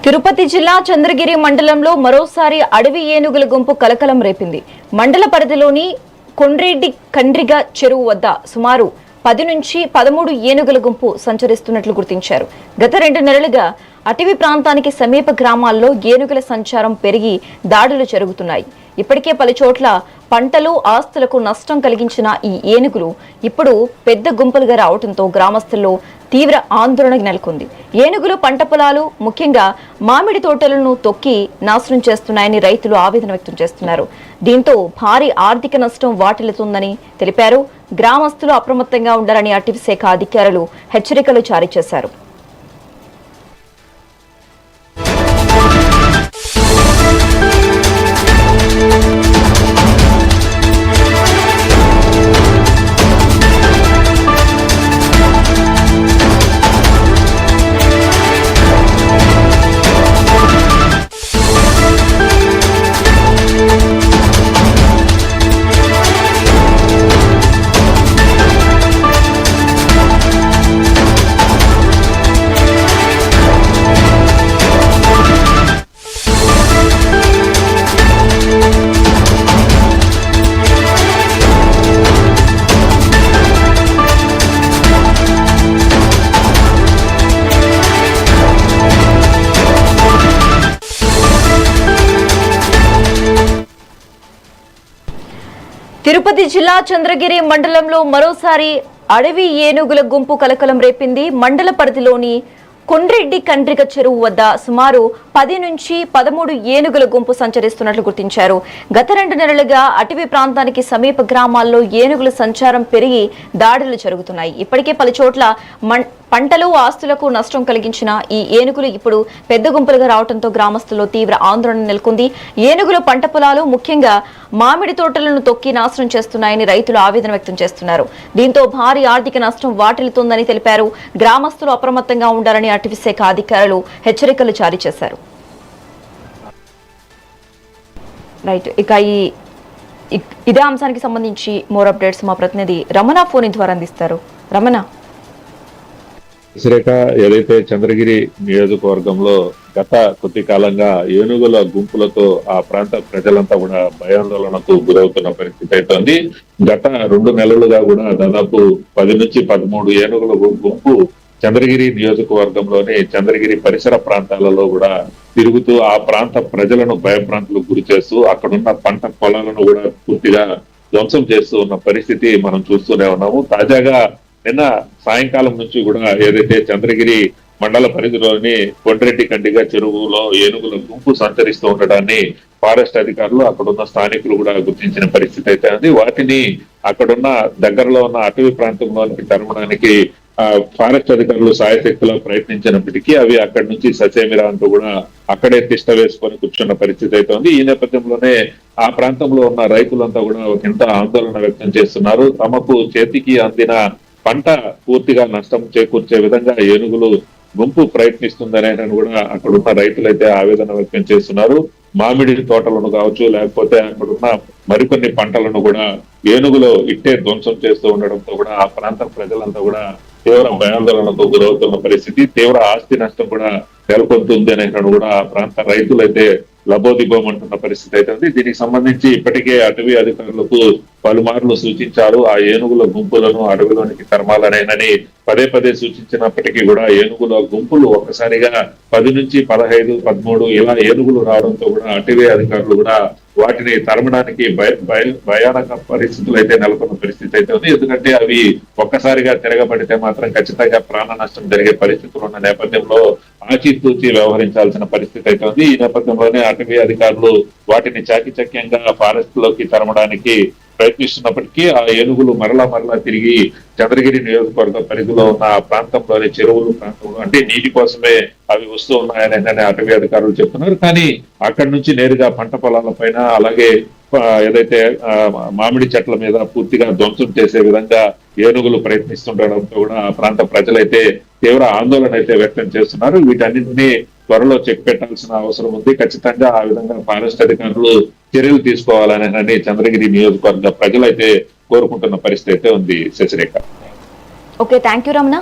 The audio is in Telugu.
తిరుపతి జిల్లా చంద్రగిరి మండలంలో మరోసారి అడవి ఏనుగుల గుంపు కలకలం రేపింది. మండల పరిధిలోని కొండ్రెడ్డి కండ్రిగ చెరువు వద్ద సుమారు 10 నుంచి 13 ఏనుగుల గుంపు సంచరిస్తున్నట్లు గుర్తించారు. గత 2 నెలలుగా అటవీ ప్రాంతానికి సమీప గ్రామాల్లో ఏనుగుల సంచారం పెరిగి దాడులు జరుగుతున్నాయి. ఇప్పటికే పలు చోట్ల పంటలు ఆస్తులకు నష్టం కలిగించిన ఈ ఏనుగులు ఇప్పుడు పెద్ద గుంపులుగా రావడంతో గ్రామస్తుల్లో తీవ్ర ఆందోళన నెలకొంది. ఏనుగులు పంట పొలాలు ముఖ్యంగా మామిడి తోటలను తొక్కి నాశనం చేస్తున్నాయని రైతులు ఆవేదన వ్యక్తం చేస్తున్నారు. దీంతో భారీ ఆర్థిక నష్టం వాటిల్లుతుందని తెలిపారు. గ్రామస్తులు అప్రమత్తంగా ఉండాలని అటవీ శాఖ అధికారులు హెచ్చరికలు జారీ చేశారు. తిరుపతి జిల్లా చంద్రగిరి మండలంలో మరోసారి అడవి ఏనుగుల గుంపు కలకలం రేపింది. మండల పరిధిలోని కొండ్రెడ్డి కండ్రిగ చెరువు వద్ద సుమారు 10 నుంచి 13 ఏనుగుల గుంపు సంచరిస్తున్నట్లు గుర్తించారు. గత 2 నెలలుగా అటవీ ప్రాంతానికి సమీప గ్రామాల్లో ఏనుగుల సంచారం పెరిగి దాడులు జరుగుతున్నాయి. ఇప్పటికే పలు చోట్ల పంటలు ఆస్తులకు నష్టం కలిగించిన ఈ ఏనుగులు ఇప్పుడు పెద్ద గుంపులుగా రావడంతో గ్రామస్తుల్లో తీవ్ర ఆందోళన నెలకొంది. ఏనుగులు పంట పొలాలు ముఖ్యంగా మామిడి తోటలను తొక్కి నాశనం చేస్తున్నాయని రైతులు ఆవేదన వ్యక్తం చేస్తున్నారు. దీంతో భారీ ఆర్థిక నష్టం వాటిల్లుతుందని తెలిపారు. గ్రామస్తులు అప్రమత్తంగా ఉండాలని అటవీ శాఖ అధికారులు హెచ్చరికలు జారీ చేశారు. రైట్, ఇక ఇదే అంశానికి సంబంధించి మోర్ అప్డేట్స్ మా ప్రతినిధి రమణ ఫోన్ ద్వారా అందిస్తారు. రమణ, శ్రీరేఖ, ఏదైతే చంద్రగిరి నియోజకవర్గంలో గత కొద్ది కాలంగా ఏనుగుల గుంపులతో ఆ ప్రాంత ప్రజలంతా కూడా భయాందోళనకు గురవుతున్న పరిస్థితి అవుతోంది. గత 2 నెలలుగా కూడా దాదాపు 10 నుంచి 13 ఏనుగుల గుంపు చంద్రగిరి నియోజకవర్గంలోని చంద్రగిరి పరిసర ప్రాంతాలలో కూడా తిరుగుతూ ఆ ప్రాంత ప్రజలను భయభ్రాంతులకు గురి చేస్తూ అక్కడున్న పంట పొలాలను కూడా పూర్తిగా ధ్వంసం చేస్తూ ఉన్న పరిస్థితి మనం చూస్తూనే ఉన్నాము. తాజాగా నిన్న సాయంకాలం నుంచి కూడా ఏదైతే చంద్రగిరి మండల పరిధిలోని కొండ్రెడ్డి కండిగ చెరువులో ఏనుగుల గుంపు సంచరిస్తూ ఉండడాన్ని ఫారెస్ట్ అధికారులు అక్కడున్న స్థానికులు కూడా గుర్తించిన పరిస్థితి అయితే ఉంది. వాటిని అక్కడున్న దగ్గరలో ఉన్న అటవీ ప్రాంతంలోనికి తరమడానికి ఫారెస్ట్ అధికారులు సాయశక్తిలో ప్రయత్నించినప్పటికీ అవి అక్కడి నుంచి ససేమిరా అంటూ కూడా అక్కడే తిష్ట వేసుకొని కూర్చున్న పరిస్థితి అయితే ఉంది. ఈ నేపథ్యంలోనే ఆ ప్రాంతంలో ఉన్న రైతులంతా కూడా ఎంత ఆందోళన వ్యక్తం చేస్తున్నారు. తమకు చేతికి అందిన పంట పూర్తిగా నష్టం చేకూర్చే విధంగా ఏనుగులు గుంపు ప్రయత్నిస్తుందనే కూడా అక్కడున్న రైతులైతే ఆవేదన వ్యక్తం చేస్తున్నారు. మామిడి తోటలను కావచ్చు, లేకపోతే అక్కడున్న మరికొన్ని పంటలను కూడా ఏనుగులు ఇట్టే ధ్వంసం చేస్తూ ఉండడంతో కూడా ఆ ప్రాంత ప్రజలంతా కూడా తీవ్ర భయాందోళనకు గురవుతున్న పరిస్థితి, తీవ్ర ఆస్తి నష్టం కూడా నెలకొంటుంది అనే కూడా ఆ ప్రాంత రైతులైతే లబోదిబోమంటున్న పరిస్థితి అయితే ఉంది. దీనికి సంబంధించి ఇప్పటికే అటవీ అధికారులకు పలుమార్లు సూచించారు. ఆ ఏనుగుల గుంపులను అడవిలోనికి తరమాలనేనని పదే సూచించినప్పటికీ కూడా ఏనుగుల గుంపులు ఒక్కసారిగా 10 నుంచి 15, 13 ఇలా ఏనుగులు రావడంతో కూడా అటవీ అధికారులు కూడా వాటిని తరమడానికి భయానక పరిస్థితులు అయితే నెలకొన్న పరిస్థితి అయితే ఉంది. ఎందుకంటే అవి ఒక్కసారిగా తిరగబడితే మాత్రం ఖచ్చితంగా ప్రాణ నష్టం జరిగే పరిస్థితులు ఉన్న నేపథ్యంలో ఆచితూచి వ్యవహరించాల్సిన పరిస్థితి అయితే ఉంది. ఈ నేపథ్యంలోనే అటవీ అధికారులు వాటిని చాకచక్యంగా ఫారెస్ట్ లోకి తరమడానికి ప్రయత్నిస్తున్నప్పటికీ ఆ ఏనుగులు మరలా తిరిగి చంద్రగిరి నియోజకవర్గ పరిధిలో ఉన్న ఆ ప్రాంతంలోని చెరువులు ప్రాంతంలో అంటే నీటి కోసమే అవి వస్తూ ఉన్నాయని అటవీ అధికారులు చెప్తున్నారు. కానీ అక్కడి నుంచి నేరుగా పంట పొలాల పైన అలాగే ఏదైతే మామిడి చెట్ల మీద పూర్తిగా ధ్వంసం చేసే విధంగా ఏనుగులు ప్రయత్నిస్తుండడంతో కూడా ఆ ప్రాంత ప్రజలైతే తీవ్ర ఆందోళన అయితే వ్యక్తం చేస్తున్నారు. వీటన్నింటినీ త్వరలో చెక్ పెట్టాల్సిన అవసరం ఉంది. ఖచ్చితంగా ఆ విధంగా ఫారెస్ట్ అధికారులు చర్యలు తీసుకోవాలని చంద్రగిరి నియోజకవర్గ ప్రజలైతే కోరుకుంటున్న పరిస్థితి అయితే ఉంది. Sasirekha. Okay, thank you Ramana.